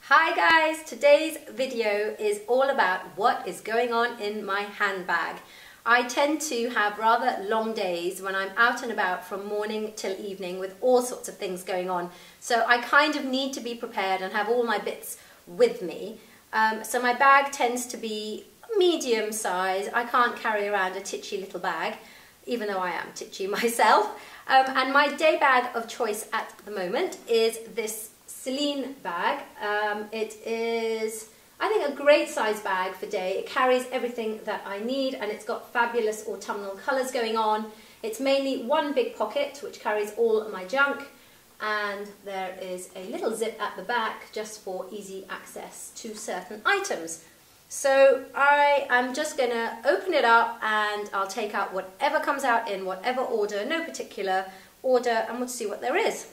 Hi guys, today's video is all about what is going on in my handbag. I tend to have rather long days when I'm out and about from morning till evening with all sorts of things going on. So I kind of need to be prepared and have all my bits with me. So my bag tends to be medium size. I can't carry around a titchy little bag, even though I am titchy myself. And my day bag of choice at the moment is this Celine bag. It is, I think, a great size bag for day. It carries everything that I need and it's got fabulous autumnal colours going on. It's mainly one big pocket which carries all of my junk, and there is a little zip at the back just for easy access to certain items. So I am just going to open it up and I'll take out whatever comes out in whatever order, no particular order, and we'll see what there is.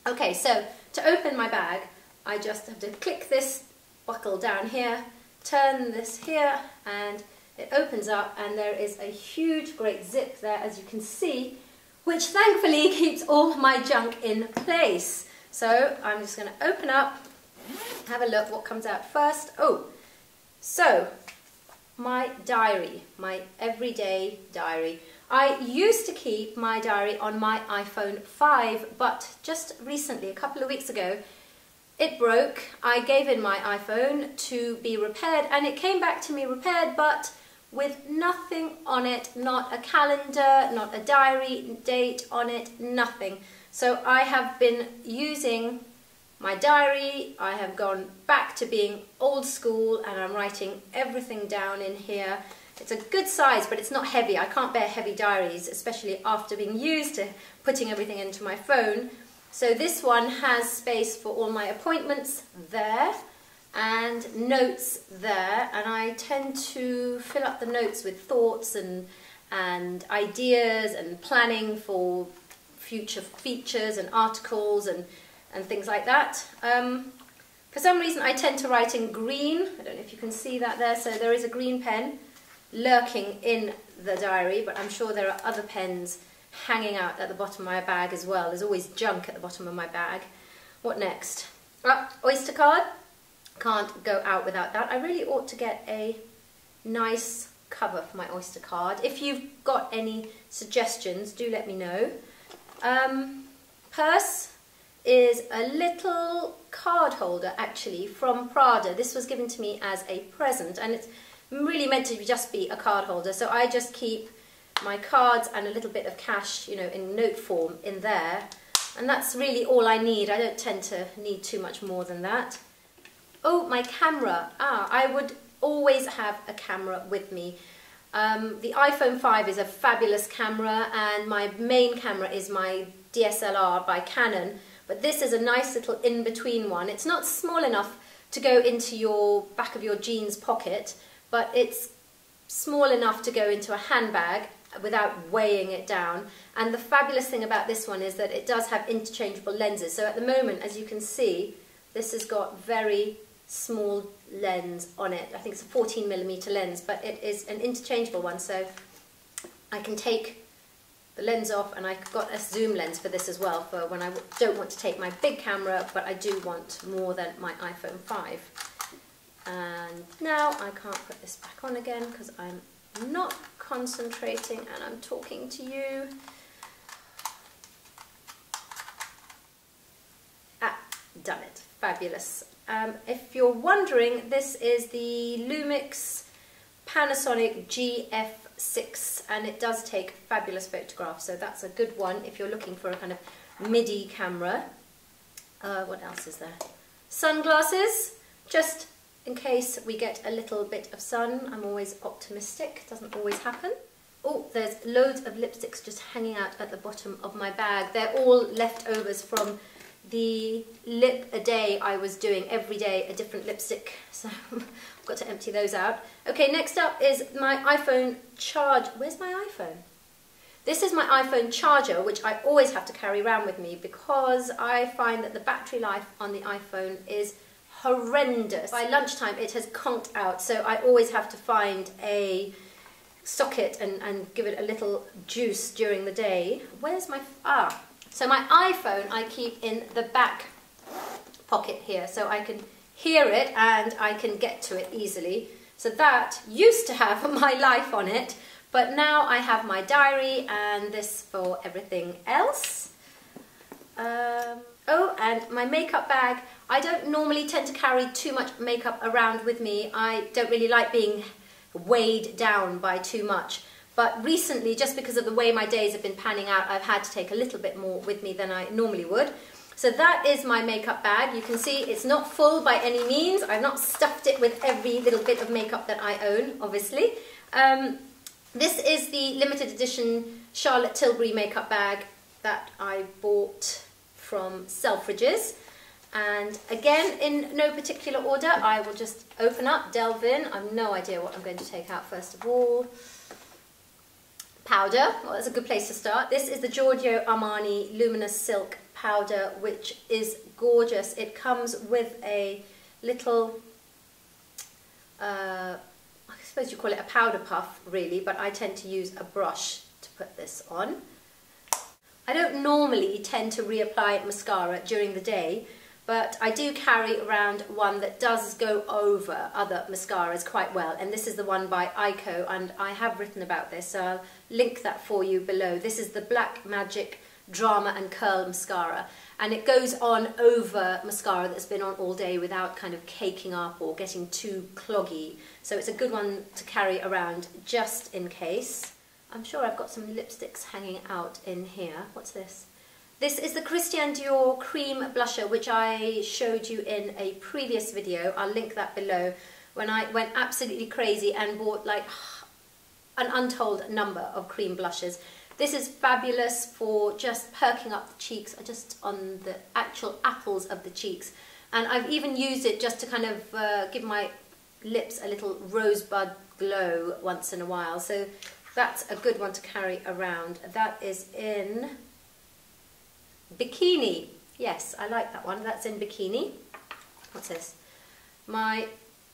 Okay, so to open my bag, I just have to click this buckle down here, turn this here, and it opens up, and there is a huge, great zip there, as you can see, which thankfully keeps all my junk in place. So I'm just going to open up, have a look what comes out first. Oh, so my diary, my everyday diary. I used to keep my diary on my iPhone 5, but just recently, a couple of weeks ago, it broke. I gave in my iPhone to be repaired, and it came back to me repaired, but with nothing on it, not a calendar, not a diary date on it, nothing. So I have been using my diary. I have gone back to being old school, and I'm writing everything down in here. It's a good size, but it's not heavy. I can't bear heavy diaries, especially after being used to putting everything into my phone. So this one has space for all my appointments there and notes there, and I tend to fill up the notes with thoughts and ideas and planning for future features and articles and things like that. For some reason I tend to write in green. I don't know if you can see that there. So there is a green pen lurking in the diary, but I'm sure there are other pens hanging out at the bottom of my bag as well. There's always junk at the bottom of my bag. What next? Oyster card. Can't go out without that. I really ought to get a nice cover for my Oyster card. If you've got any suggestions, do let me know. Purse is a little card holder, actually, from Prada. This was given to me as a present, and it's really meant to just be a card holder. So I just keep my cards and a little bit of cash, you know, in note form in there. And that's really all I need. I don't tend to need too much more than that. Oh, my camera. I would always have a camera with me. The iPhone 5 is a fabulous camera, and my main camera is my DSLR by Canon. But this is a nice little in-between one. It's not small enough to go into your back of your jeans pocket, but it's small enough to go into a handbag without weighing it down. And the fabulous thing about this one is that it does have interchangeable lenses. So at the moment, as you can see, this has got very small lens on it. I think it's a 14mm lens, but it is an interchangeable one. So I can take the lens off, and I've got a zoom lens for this as well, for when I don't want to take my big camera, but I do want more than my iPhone 5. And now I can't put this back on again because I'm not concentrating and I'm talking to you. Done it. Fabulous. If you're wondering, this is the Lumix Panasonic GF6, and it does take fabulous photographs, so that's a good one if you're looking for a kind of MIDI camera. What else is there? Sunglasses, just in case we get a little bit of sun. I'm always optimistic, doesn't always happen. Oh, there's loads of lipsticks just hanging out at the bottom of my bag. They're all leftovers from the lip a day I was doing, every day a different lipstick, so I've got to empty those out. Okay, next up is my iPhone charge. Where's my iPhone? This is my iPhone charger, which I always have to carry around with me because I find that the battery life on the iPhone is horrendous. By lunchtime it has conked out, so I always have to find a socket and give it a little juice during the day. Where's my... So my iPhone I keep in the back pocket here, so I can hear it and I can get to it easily. So that used to have my life on it, but now I have my diary and this for everything else. Oh, and my makeup bag. I don't normally tend to carry too much makeup around with me. I don't really like being weighed down by too much. But recently, just because of the way my days have been panning out, I've had to take a little bit more with me than I normally would. So that is my makeup bag. You can see it's not full by any means. I've not stuffed it with every little bit of makeup that I own, obviously. This is the limited edition Charlotte Tilbury makeup bag that I bought from Selfridges. And again, in no particular order, I will just open up, delve in. I've no idea what I'm going to take out first of all. Powder, well, that's a good place to start. This is the Giorgio Armani Luminous Silk powder, which is gorgeous. It comes with a little, I suppose you call it a powder puff really, but I tend to use a brush to put this on. I don't normally tend to reapply mascara during the day, but I do carry around one that does go over other mascaras quite well, and this is the one by Ico, and I have written about this, so I'll link that for you below. This is the Black Magic Drama and Curl Mascara, and it goes on over mascara that's been on all day without kind of caking up or getting too cloggy, so it's a good one to carry around just in case. I'm sure I've got some lipsticks hanging out in here. What's this? This is the Christian Dior Cream Blusher, which I showed you in a previous video. I'll link that below, when I went absolutely crazy and bought like an untold number of cream blushes. This is fabulous for just perking up the cheeks, just on the actual apples of the cheeks. And I've even used it just to kind of give my lips a little rosebud glow once in a while. So that's a good one to carry around. That is in Bikini. Yes, I like that one. That's in Bikini. What's this?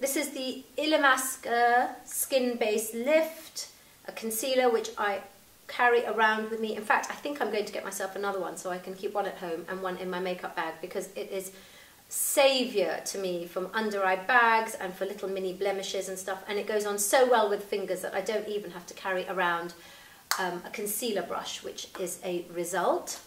This is the Illamasqua Skin Base Lift, a concealer which I carry around with me. In fact, I think I'm going to get myself another one so I can keep one at home and one in my makeup bag, because it is saviour to me from under eye bags and for little mini blemishes and stuff, and it goes on so well with fingers that I don't even have to carry around a concealer brush, which is a result.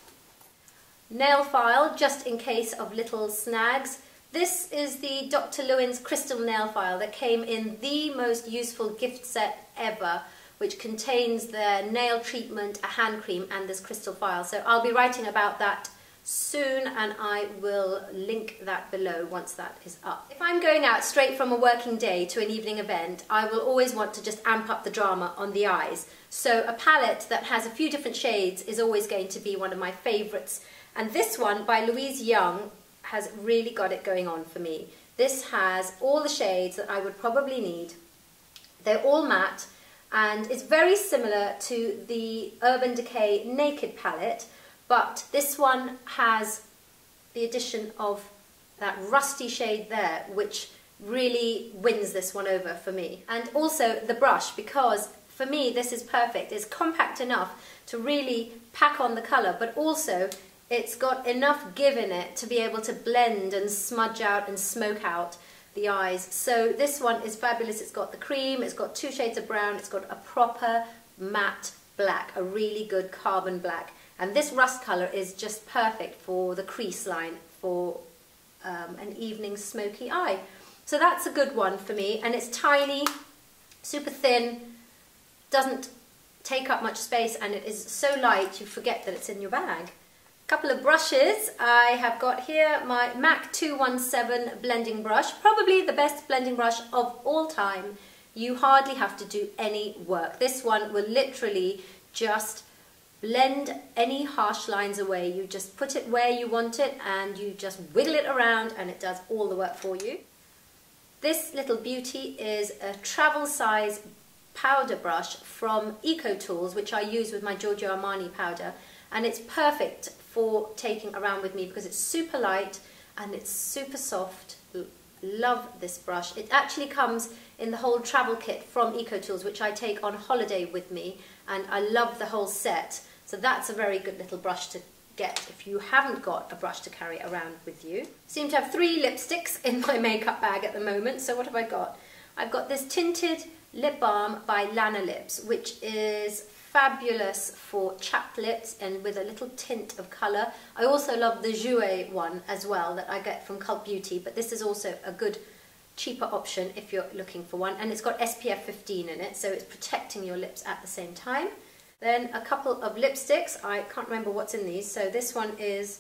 Nail file, just in case of little snags. This is the Dr. Lewin's crystal nail file that came in the most useful gift set ever, which contains the nail treatment, a hand cream, and this crystal file. So I'll be writing about that soon, and I will link that below once that is up. If I'm going out straight from a working day to an evening event, I will always want to just amp up the drama on the eyes. So a palette that has a few different shades is always going to be one of my favourites. And this one by Louise Young has really got it going on for me. This has all the shades that I would probably need. They're all matte, and it's very similar to the Urban Decay Naked palette, but this one has the addition of that rusty shade there, which really wins this one over for me. And also the brush, because for me this is perfect. It's compact enough to really pack on the colour, but also it's got enough give in it to be able to blend and smudge out and smoke out the eyes. So this one is fabulous. It's got the cream, it's got 2 shades of brown, it's got a proper matte black, a really good carbon black. And this rust colour is just perfect for the crease line for an evening smoky eye. So that's a good one for me, and it's tiny, super thin, doesn't take up much space, and it is so light you forget that it's in your bag. Couple of brushes. I have got here my MAC 217 blending brush, probably the best blending brush of all time. You hardly have to do any work. This one will literally just blend any harsh lines away. You just put it where you want it and you just wiggle it around and it does all the work for you. This little beauty is a travel size powder brush from Eco Tools, which I use with my Giorgio Armani powder, and it's perfect for taking around with me because it's super light and it's super soft. Love this brush. It actually comes in the whole travel kit from Eco Tools, which I take on holiday with me, and I love the whole set. So that's a very good little brush to get if you haven't got a brush to carry around with you. I seem to have 3 lipsticks in my makeup bag at the moment. So what have I got? I've got this tinted lip balm by Lana Lips, which is fabulous for chapped lips and with a little tint of colour. I also love the Jouer one as well that I get from Cult Beauty, but this is also a good cheaper option if you're looking for one, and it's got SPF 15 in it, so it's protecting your lips at the same time. Then a couple of lipsticks. I can't remember what's in these. So this one is,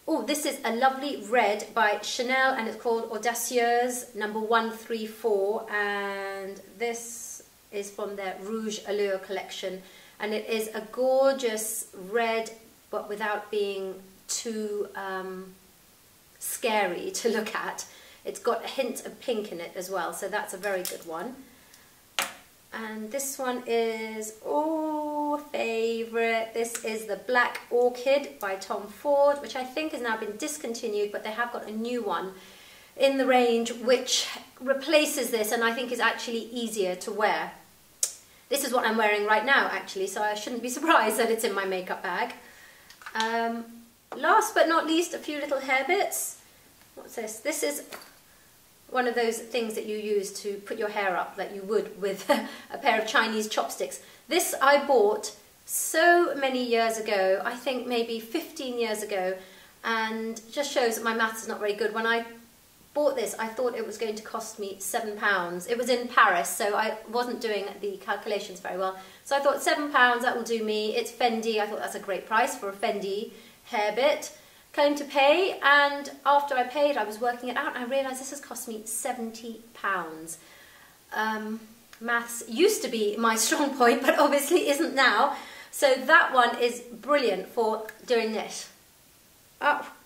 oh, this is a lovely red by Chanel, and it's called Audacieuse number 134, and this is from their Rouge Allure collection, and it is a gorgeous red, but without being too scary to look at. It's got a hint of pink in it as well, so that's a very good one. And this one is, oh, favourite. This is the Black Orchid by Tom Ford, which I think has now been discontinued, but they have got a new one in the range which replaces this, and I think is actually easier to wear. This is what I'm wearing right now, actually, so I shouldn't be surprised that it's in my makeup bag. Last but not least, a few little hair bits. What's this? This is one of those things that you use to put your hair up like you would with a pair of Chinese chopsticks. This I bought so many years ago, I think maybe 15 years ago, and just shows that my maths is not very good. When I bought this, I thought it was going to cost me £7. It was in Paris, so I wasn't doing the calculations very well. So I thought £7, that will do me. It's Fendi. I thought that's a great price for a Fendi hair bit. Came to pay, and after I paid, I was working it out, and I realised this has cost me £70. Maths used to be my strong point, but obviously isn't now. So that one is brilliant for doing this. Up.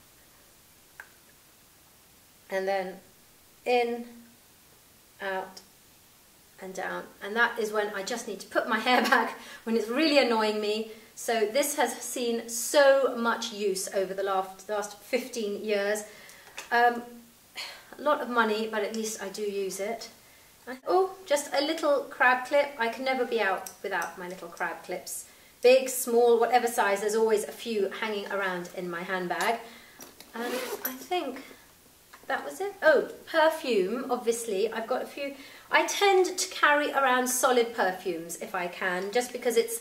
And then in, out, and down. And that is when I just need to put my hair back when it's really annoying me. So this has seen so much use over the last 15 years. A lot of money, but at least I do use it. Oh, just a little crab clip. I can never be out without my little crab clips. Big, small, whatever size, there's always a few hanging around in my handbag. And I think that was it. Oh, perfume, obviously. I've got a few. I tend to carry around solid perfumes if I can, just because it's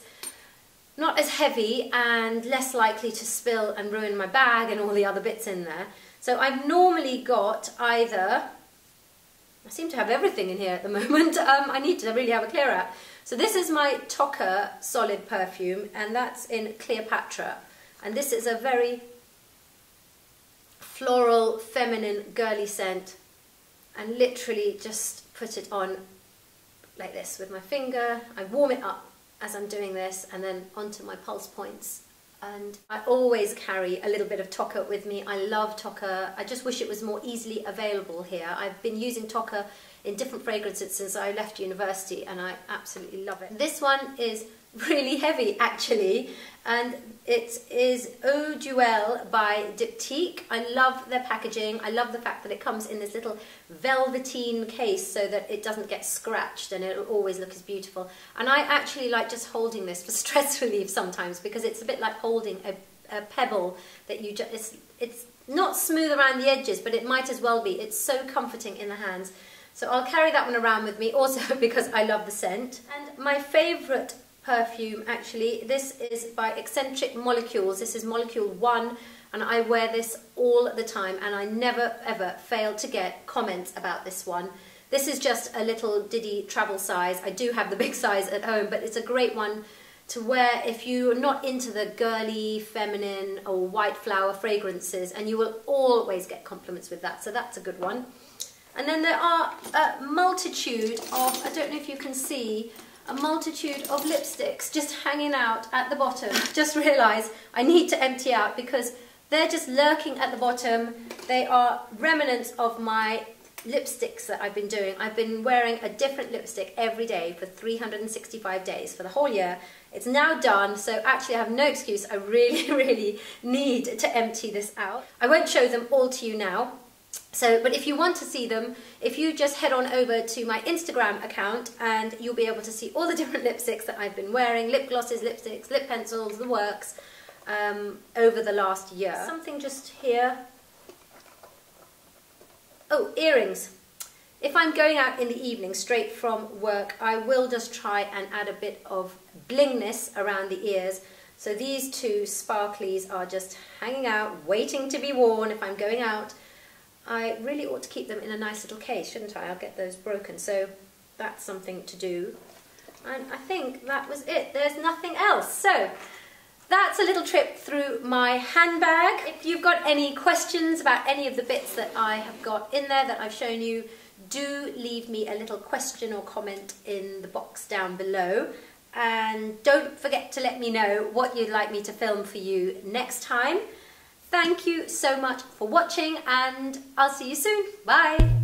not as heavy and less likely to spill and ruin my bag and all the other bits in there. So I've normally got either, I seem to have everything in here at the moment. I need to really have a clear out. So this is my Tocca solid perfume, and that's in Cleopatra. And this is a very floral, feminine, girly scent, and literally just put it on like this with my finger. I warm it up as I'm doing this, and then onto my pulse points. And I always carry a little bit of Tocca with me. I love Tocca. I just wish it was more easily available here. I've been using Tocca in different fragrances since I left university, and I absolutely love it. This one is really heavy actually, and it is Eau Duel by Diptyque. I love their packaging. I love the fact that it comes in this little velveteen case so that it doesn't get scratched, and it'll always look as beautiful. And I actually like just holding this for stress relief sometimes, because it's a bit like holding a pebble that you just, it's not smooth around the edges, but it might as well be. It's so comforting in the hands. So I'll carry that one around with me also because I love the scent. And my favourite perfume, actually, this is by Eccentric Molecules. This is Molecule 1, and I wear this all the time, and I never ever fail to get comments about this one. This is just a little Diddy travel size. I do have the big size at home, but it's a great one to wear if you're not into the girly, feminine or white flower fragrances, and you will always get compliments with that, so that's a good one. And then there are a multitude of, I don't know if you can see, a multitude of lipsticks just hanging out at the bottom. Just realised I need to empty out because they're just lurking at the bottom. They are remnants of my lipsticks that I've been doing. I've been wearing a different lipstick every day for 365 days for the whole year. It's now done, so actually I have no excuse. I really, really need to empty this out. I won't show them all to you now. So, but if you want to see them, if you just head on over to my Instagram account, and you'll be able to see all the different lipsticks that I've been wearing, lip glosses, lipsticks, lip pencils, the works. over the last year. Something just here. Oh, earrings. If I'm going out in the evening straight from work, I will just try and add a bit of blingness around the ears. So these two sparklies are just hanging out, waiting to be worn if I'm going out. I really ought to keep them in a nice little case, shouldn't I? I'll get those broken, so that's something to do. And I think that was it. There's nothing else. So that's a little trip through my handbag. If you've got any questions about any of the bits that I have got in there that I've shown you, do leave me a little question or comment in the box down below. And don't forget to let me know what you'd like me to film for you next time. Thank you so much for watching, and I'll see you soon. Bye!